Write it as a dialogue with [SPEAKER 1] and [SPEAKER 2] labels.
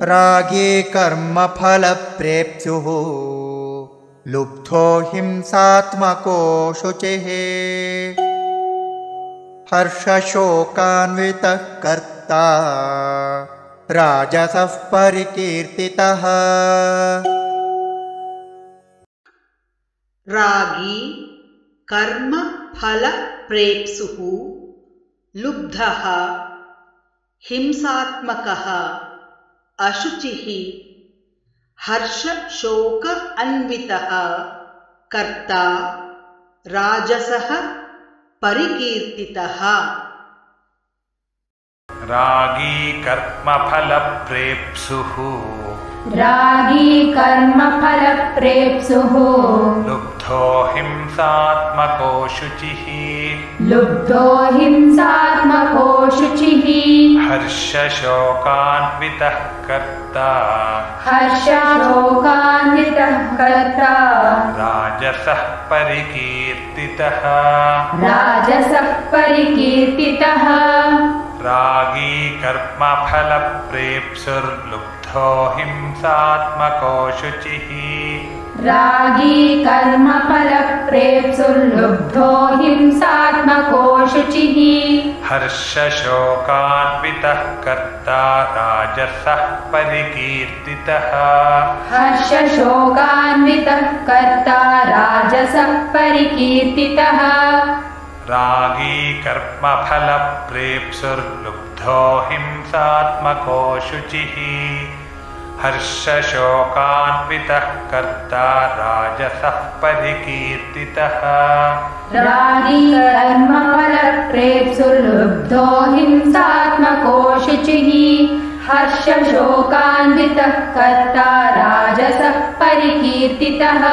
[SPEAKER 1] रागी कर्मफलप्रेप्सुः लुब्धो हिंसात्मको शुचिः हर्षशोकान्वितः कर्ता राजसः परिकीर्तितः।
[SPEAKER 2] रागी कर्म फल प्रेप्सुः लुब्धः हिंसात्मकः अशुचिः हर्ष शोक अन्वितः कर्ता राजसः परिकीर्तितः।
[SPEAKER 3] रागी कर्मफलप्रेप्सुः लुब्धो हिंसात्मको शुचिः हर्षशोकान्वितः कर्ता राजसः परिकीर्तितः। रागी कर्मफलप्रेप्सुर्लुब्धो हिंसात्मको शुचिः हर्षशोकान्वितः कर्ता राजसः परिकीर्तितः। रागी कर्मफलप्रेप्सुर्लुब्धो हिंसात्मको शुचिः हर्षशोकान्वितः कर्ता राजसः परिकीर्तितः।
[SPEAKER 4] हर्षशोकान्वितः कर्ता राजसः परिकीर्तितः।